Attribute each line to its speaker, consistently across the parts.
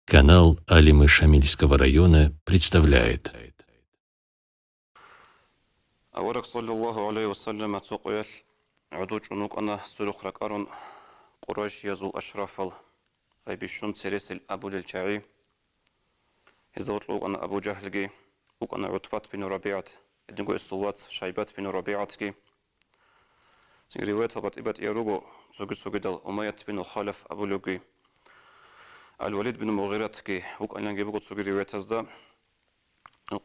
Speaker 1: Канал Алимы Шамильского района представляет.
Speaker 2: أورك صلى الله عليه وسلم تقول عدوج أنوك أنا سلوك ركارون قريش يزول أشرف أي بيشون تريسل أبو للشعي يزوت لوك أنا أبو جهلجي لوك أنا عتبات بن ربيعة إدنقو الصوات شيبات بن ربيعة كي سن رواية هبط إبات إيروغو سوغدال أمية بن خالف أبو لوكي الوليد بن مغيرة كي لوك أنا نجيبو سوغ رواية هزدا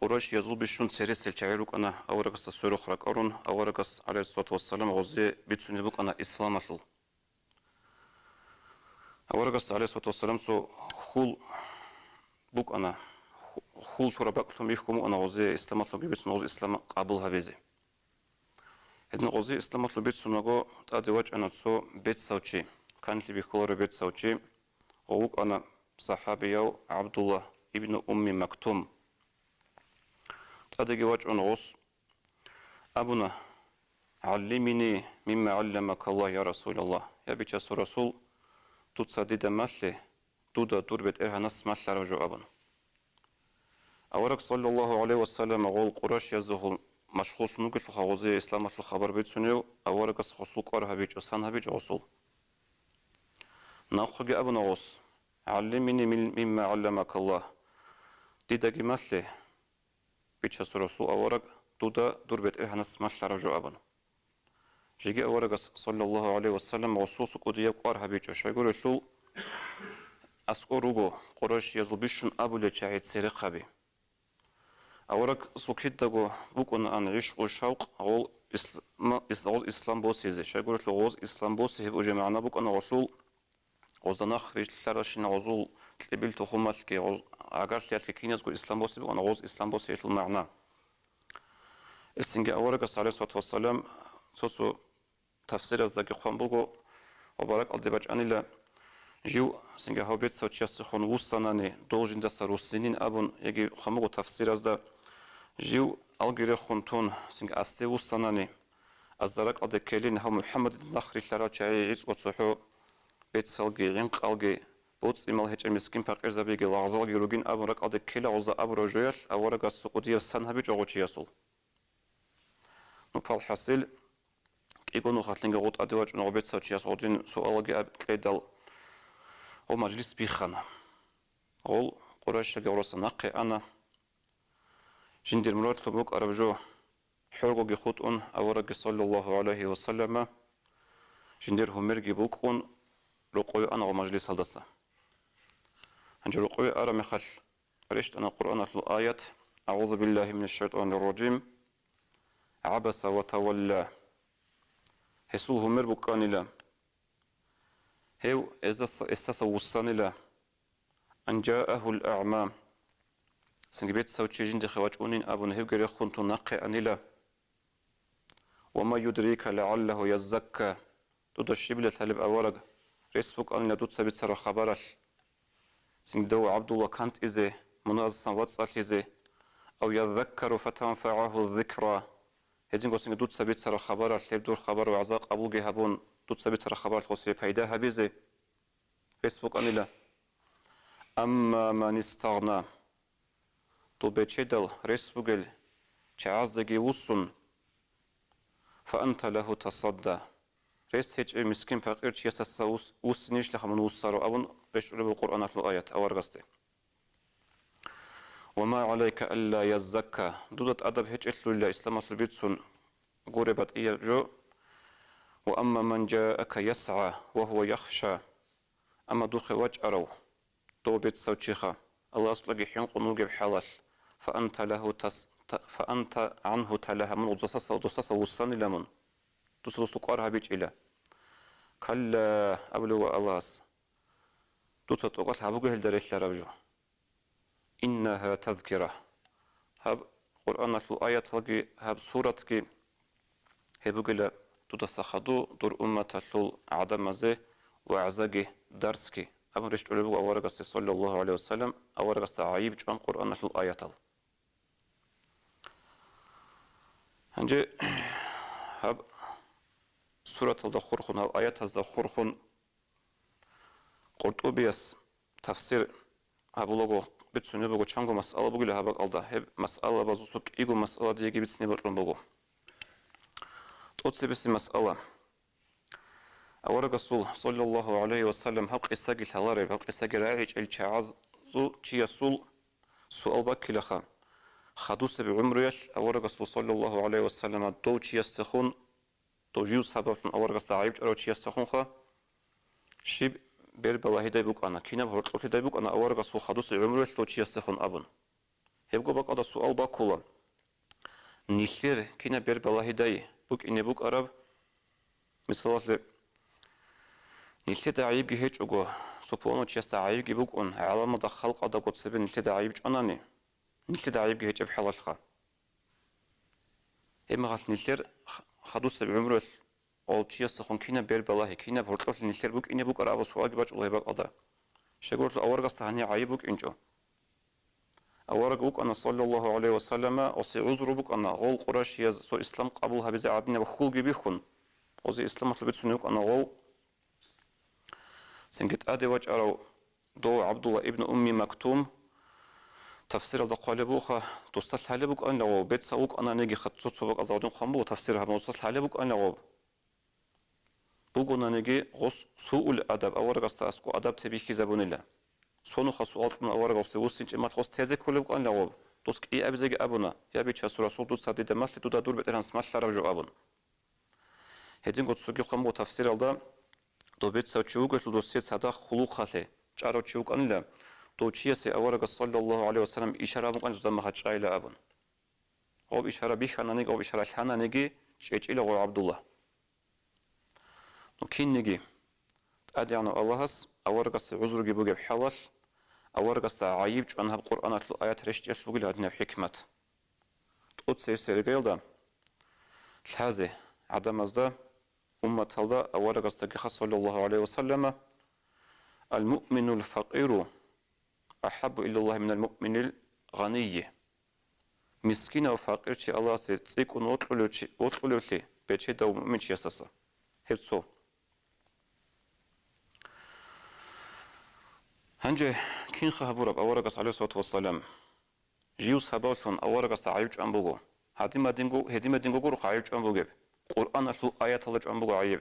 Speaker 2: قريش يزول بيشون تريسل شعيروك أنا أورقس السلوك ركارون أورقس عليه الصلاة والسلام غزي بيتسوني بوك أنا إسلام أطلو أورقس عليه الصلاة والسلام سو خول بوك أنا خول ترى بقتهم يحكموا أنا غزي إسلام أطلو بيتسون غزي إسلام قابلها بيزي هذن غزي إسلام أطلو بيتسون نجو تأدي وجه أنا تسو بيت سوتشي كانت لي بيخور بيت سوتشي ووك أنا صحابي عبد الله ابن أم مكتوم تأدي وجه أنا غص أبونا علمني مما علمك الله يا رسول الله يا بيتشاس رسول تتصدد مالي تودا تربت إرها ناس مالي رجو أبن أورك صلى الله عليه وسلم غول قرش يزهل مشغول نوكل خغوزي إسلام الخبر بيتسونيو أورك خصوص قرها بيج أسانها بيج أصول ناخذ أبن غوص علمني مما علمك الله ديداجي مالي بيتشاس رسول أورك تودا تربت إرها ناس مالي رجو أبن جيجي أورك صلى الله عليه وسلم غصوص قدية قرها بيج أشيغور شو أسقروغو قرش يزلبيشن أبو لتشاهد سيرقابي أورك سوكيتاغو بوكون أن عشق وشوق غول إسلام بوسيزي شايقول لو غوز إسلام بوسي هبو جمعنا بوك أنا غشول غوزدناخ ريشتلارشين غوزول تلبيل تخومالكي غوز أغارش ليالكي كينيز غو إسلام بوسي بوك أنا غوز إسلام بوسي يتل معنا السنجي أورك عليه الصلاة والسلام سوسو تفسير أزداكي خوانبوغو وبارك الدباج أنيلا جيو سنجا هوبيت سوتشاس خون وساناني должен да сарусинин абун яги хамуго тафсир азда جيو алгире خونتون سنجا асте وساناني аздарак аде келин ха мухаммад нахри лара чай иц гоцохо бет салги ринқ алги боц имал хеч мискин пақир забиги лазалги ругин абун рак аде кела озда абро жояш авара гас сукудия санхаби жогочи ясул ну пал хасил игону хатлинга гот адевач ну бет сочияс один суалги абкледал ол مجلس بيخانا ол قريش جورس نقي أنا جندر مرات لبوك أربجو حرقو جخوتون أورق صلى الله عليه وسلم جندر همير جبوكون رقوي أنا ومجلس هالدسة هنجر رقوي أرى مخل رشت أنا قرآن الآيات أعوذ بالله من الشيطان الرجيم عبس وتولى هسول همير بوكان لا هيو إستاس وصاني لا أن جاءه الأعمى سنجبت سوتشي جند خواج أونين أبو نهيو جري خنتو نقي أنيلا وما يدريك لعله يزكى دود الشبلة هلب أورق ريسبوك أنيلا دود سبت سر خبرش سنجدو عبد الله كانت إزي منازسا واتسال إزي أو يذكر فتنفعه الذكرى هزين سنج دود سبت سر خبرش لب دور خبر وعزاق أبو جهبون دود سبت سر خبرش خصي بيداها بيزي ريسبوك أنيلا أما من استغنى تو بيتشدل ريسبوغل تعازدقي وصن فأنت له تصدى ريس هيج مسكين فقير يساسا وصنيش لخمن وصارو أبن ريش أولي القرآن في الآيات أو أرغستي وما عليك ألا يزكى دودت أدب هيج إتلو إلا إسلام البيتسون قربت إيا جو وأما من جاءك يسعى وهو يخشى أما دوخي وجأرو تو بيت سوتشيخا الله أصلقي حين قنوغي بحالال فأنت عنه تلها من ودساسا وصاني لمن تسلسل قارها بيج إلا كلا أبلو الله دوتا توقت هبوغي هلدريش لربجو إنها تذكرة هب قرآن الآية تلقي هب سورة كي هبوغي لا تتسخدو دور أمة عدم زي وعزاقي درس كي أبن رشت أولبو أورغس صلى الله عليه وسلم أورغس عيب جان قرآن الآية هنجي هب سورة الدخورخون هب آيات الدخورخون قرطبيس تفسير هابولوغو بتسوني بوغو تشانغو مسألة بوغي لهابك ألدا هب مسألة بازوسوك إيغو مسألة ديجي بتسني برلون بوغو تقصي بسي مسألة أورا رسول صلى الله عليه وسلم هبق إساقي الهلاري هبق إساقي راعيج الشعاز زو تي يسول سؤال باكي لخا خدوس بعمريش أورا رسول صلى الله عليه وسلم دو تي يستخون دو جيو سبب أورا رسول عيب أورا تي يستخون خا شيب بير بلاهي دايبوك أنا كينا بهرطلوكي دايبوك أنا أورا رسول خدوس بعمريش دو تي يستخون أبن هبقو باك أدا سؤال باكولا نيشير كينا بير بلاهي داي بوك إني بوك أراب مثالات نيشير عيب جهيج أغو سوبونو تيستا عيب جيبوك أن علامة خلق أدا قد سبين نيشير عيب جاناني نيشير عيب جهيج بحلاشخا إما غاش نيشير خدوس بعمرش أو تيستا خون كينا بير بلاهي كينا بهرطلوك نيشير بوك إني بوك أراب سؤال جباج الله باك أدا شغور الأورغاس تهاني عيبوك إنجو أورق بوك أنا صلى الله عليه وسلم أصي عذر بوك أنا غول قراش يز سو إسلام قبولها بزي عادنا وخول جبيخون أصي إسلام طلبت سنوك أنا غول سنجت أدي وجه أرو دو عبد الله ابن أمي مكتوم تفسير الدقالي بوخا توصل حالي بوك أنا لغو بيت سوك أنا نيجي خطوط سوك أزادون خمبو تفسيرها موصل حالي بوك أنا لغو بوك أنا نيجي غص سوء الأدب أورق أستاسكو أدب تبيكي زبون الله سونو خاصوات من أورق أستوسين جماعة خاص تهزك كله بقى لعوب دوسك إيه أبزج أبونا يا بيت شاسورة صوت دوس هذه دمشق دودا دور بتران سماش لرجع أبون هدين قد سوق يقام وتفسير الله دو بيت سو تشوق دوسية صدا خلوق خاله جارو تشوق أن لا دو شيء سي أورق صلى الله عليه وسلم إشارة بقى جزء ما خدش عيلة أبون أو إشارة بيخ أنا نيجي أو إشارة حنا نيجي شيء إلى غو عبد الله نكين نيجي أدي عن الله هس أورق عذر جيبوا جب حلال أورغست عيب أنها القرآن تلو آيات رشت يسلوغ لهدنا بحكمة تقول سير قيلدا الحازي عدم أزدا أمة هلدا أورغست كخ صلى الله عليه وسلم المؤمن الفقير أحب إلى الله من المؤمن الغني مسكين وفقير شي الله سيتسيك ونوطلو شي بيتشي دو مؤمن شي يساسا هبتسو هنجي كين خبرب أورغس عليه الصلاة والسلام جيو سبالون أورغس عيب أمبوغو هدي ما دينغو غورو عيب أمبوغو قرآن شو آيات الله أمبوغو عيب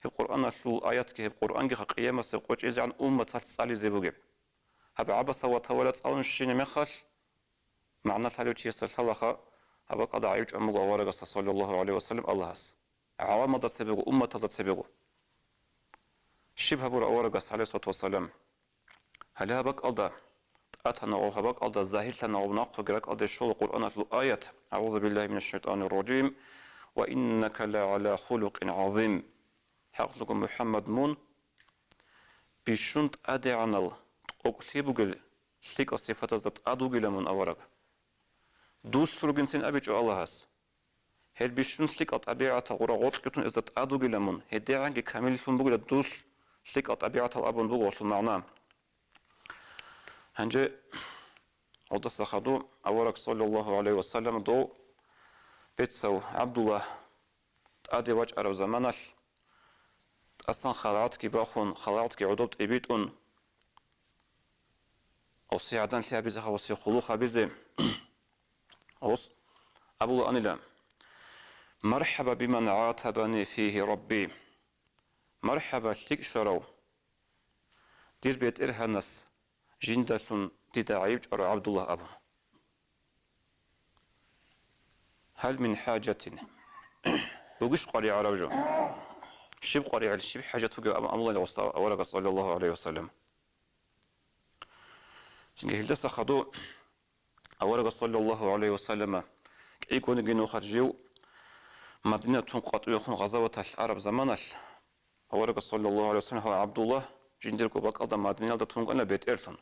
Speaker 2: القرآن شو آيات كه القرآن جه قيامة سقوط إذا عن أمة تصلي زبوغو هب عبس وتولد صالون شين مخش معنى تلو شيء سلخلخا هب قد عيب أمبوغو أورغس صلى الله عليه وسلم الله هس عوامة تسبوغو أمة تسبوغو شبه بور أورغس عليه الصلاة والسلام هل هبك ألدا أتنا أو هبك ألدا زاهر لنا أو نقف جرك ألدا شو القرآن الآية أعوذ بالله من الشيطان الرجيم وإنك لعلى خلق عظيم حقلكم محمد مون بشنت أدي عنال أقلبوجل شيك الصفات ذات أدوجل من أورق دوس رجن سن أبيج الله هس هل بشنت شيك الطبيعة الغرقات كتون إذا أدوجل من هدي عنك كامل فن بقول دوس شيك الطبيعة الأبن بقول المعنى هنجي عدس خدو أورك صلى الله عليه وسلم دو بيتسو عبد الله أدي وجه أرو زمانش أصلا خلعتك باخون خلعتك عدوبت إبيتون أو سيعدان لها بيزي أو سيخلوخا بيزي أوس أبو الله أنيلا مرحبا بمن عاتبني فيه ربي مرحبا لك شرو دير بيت إرهانس جندة تداعيب أرى عبد الله أبو هل من حاجة بقش قرية عربجو شب قرية الشب حاجة تقول أم الله أورق صلى الله عليه وسلم سنجي هل خدو أورق صلى الله عليه وسلم يكون جنو خرجو مدينة تنقط ويخون غزوة العرب زمانش أورق صلى الله عليه وسلم هو عبد الله جندركو بق أدا مدينة دا تنقل أنا بيت إرتون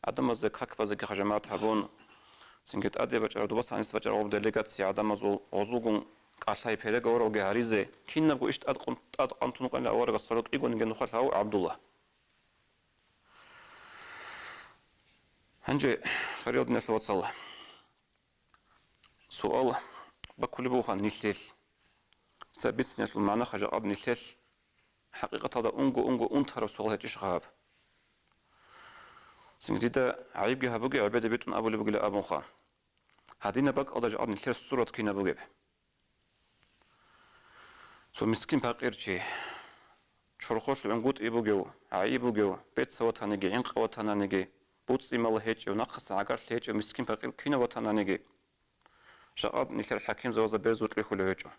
Speaker 2: عدم الزك حك بزك خجمات هبون سنجت أدي بجر دوبس عن سبجر عبد الليجات سي عدم زول غزوجون قاطعي بيرجع ورا وجهاريزة كنا بقول إشت أد تنقل أنا أورق الصلوك يكون جنو خرج هو عبد الله هنجي خريط نسل وتصل سؤال بكل بوخا نسل ثابت نسل معنا خجر أب نسل حقيقة هذا أنجو أنتر سؤال هتشغاب سنجديدا عيب جها بوجي عبادة بيتون أبو اللي بقول أبو خان هادينا بق الله جعلني ثلاث صورة كينا بوجي سو مسكين فقير شيء شرخوش لعنقود إبو جو عيبو جو بيت سوت هنيجي عنق وت هنيجي بوتس إمال هيج ونقص عقارش هيج مسكين فقير كينا وت هنيجي شقاد نثر الحكيم زوز بيزوت ليه ولا هيجو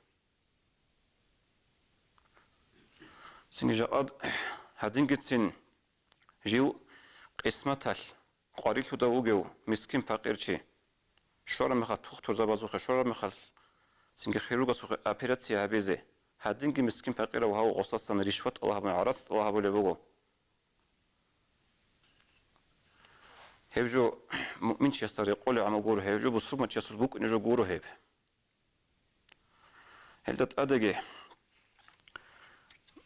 Speaker 2: سنجي جقاد هادين جتسين جيو قسمتال قاريل تداوجو مسكين فقير شيء شورا مخال تختور زبازوخ شورا مخال سنجي خيروغا سوخ أبيراتسيا هبيزي هادينجي مسكين فقير وهو قصاصا رشوت الله من عرست الله بولي بوغو هيبجو مؤمن يستر يقول عم غورو هيبجو بسرمة يسر بوك نجو غورو هيب هلدت أدقي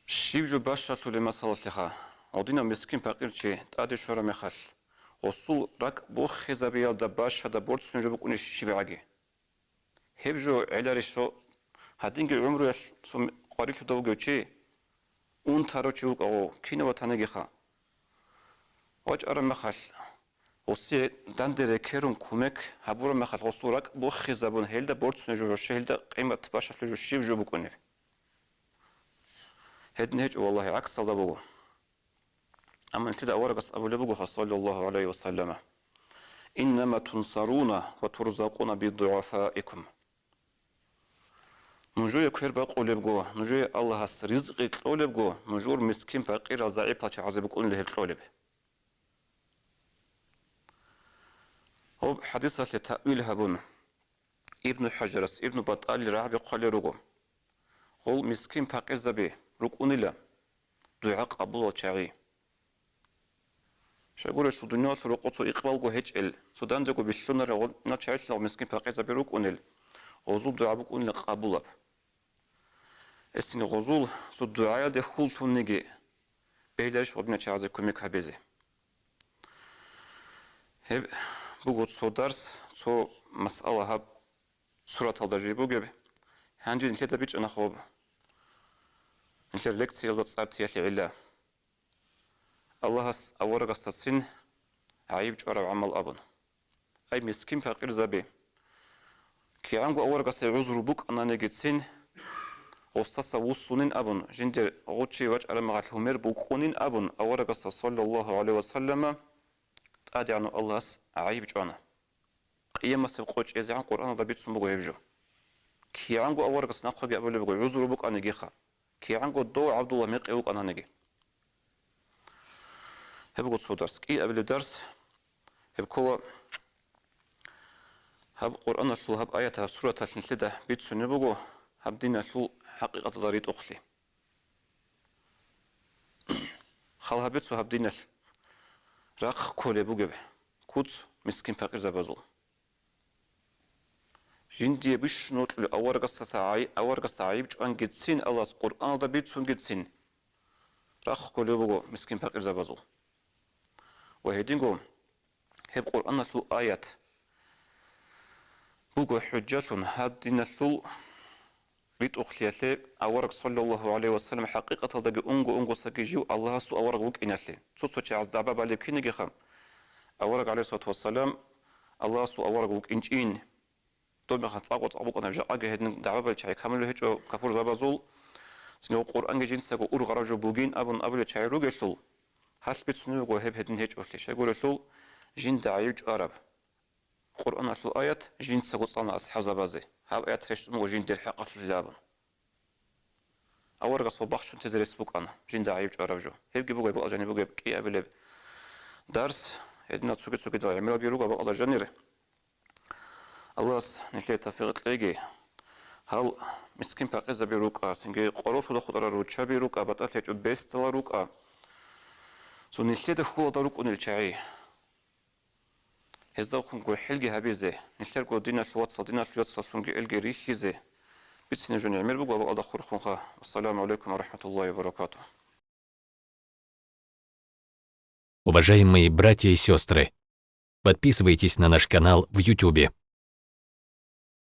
Speaker 2: شيبجو باشاتو لمسالة لخا ودينا مسكين فقير شي تادي شورا مخال وصول راك بوخ خزابيال دا باش هذا بورد سنجو بوك نشي بعاقي هيبجو علاريشو هادينجي عمرو يش سو قاريل تداوغو شي اون تارو چوك او كينو وطانگي خا واج ارم مخال وسي داندري كيرون كومك هابورو مخال وصوراك بوخي زبون هيلدا بورد سنجو هيلدا قيمة باشا لجو شيب جو بكوني هيد نهج والله عكس الله بوغو اما انت دا اورقس ابو لبوغو صلى الله عليه وسلم انما تنصرون وترزقون بضعفائكم نجوي كير بقول بقو نجوي الله هس رزق قول بقو نجور مسكين فقير ضعيف هاتش عذاب كون له قول هو حديثة لتأويل هبون ابن حجرس ابن بطال رعب قال رجو هو مسكين فقير زبي ركون لا دعاء قبول وشعي شغول شو دنيا سرقته إقبال جو هجل سودان دكو بالسنة رغول نتشعش لو مسكين فقير زبي ركون غزول دعاء بكون لقبول اسمه غزول سو دعاء ده خول تونجي بيلاش ودنا شعز كوميك هبزي هب بقول سو درس سو مسألة هب سورة الدجي بوجب هنجي نتلتا بيج أنا خوب نتلتا لكتي يلا تصارت يلي علا الله هس أورق السن عيب جرى عمل أبن أي مسكين فقير زبي كي عنقو أورق السعوزر بوك أنا نجد سن وسطا وصونين أبن جندر غوتشي وجه على مغات همير بوكونين أبن أورق صلى الله عليه وسلم تأدي عنه الله هس عيب جانا قيام سبقوش إذا عن قرآن ضبيط سمبو يفجو كي عنقو أورق سناقه قبل بقول عذر بوك أنا جيخا كي عنقو دو عبد الله ميقيوك أنا نجي هبقول سو درس كي قبل الدرس هبكوا هب قرآن شو هب آياتها سورة النشدة بيت سنبوغو هب دينا شو حقيقة ضريط أخلي خالها بيت سو هب دينا راق كولي بوغب كوت مسكين فقير زبازول جندي بيش نوت لأورق السعي أورق السعي بجوان جدسين الله قرآن دا بيت سن جدسين راق كولي بوغو مسكين فقير زبازول وهيدينغو هب قرآن شو آيات بوغو حجة هب دينا شو بيت أخلياتي أورق صلى الله عليه وسلم حقيقة دقي أنغو سكيجيو الله سو أورق وك إناتلي سوتو تشي عز دعبا بالي كينيجي خم أورق عليه الصلاة والسلام الله سو أورق وك إنجين دوم خط أقوط أبوك أنا بجا أجي هدن دعبا بالي تشي كامل هيجو كفور زبازول سنو قرآن جين سكو أور غراجو بوجين أبن أبل تشي روجشل هاش بيت سنو جو هب هدن هيج أخلي شيقول شل جين دعيج عرب قرآن شو آيات جين سكو صنع أصحاب زبازي هاب آيات هشت مو جين دير حقة اللابن أورق صباح شو تزرس بوك أنا جين دعيج عرب جو هبجي بوجي بقى جاني بوجي كي قبل درس هدنا تسوق دا يعملوا بيروقا بقى جانيره الله نشلي تفيق تلاقي هل مسكين باقي زبيروقا سنجي قروف ولا خضرة روتشا بيروقا بطلت يجو بيست ولا روقا سو نشلي دخول دروق ونلشعي هزاو خنقو حلقي هبيزي نشلي قو دينا شلوات سنجي الجي ريخيزي بيتسين جوني عمل بقى بقى دخور خنقا والسلام عليكم ورحمة الله وبركاته.
Speaker 1: Уважаемые братья и сестры, подписывайтесь на наш канал в YouTube.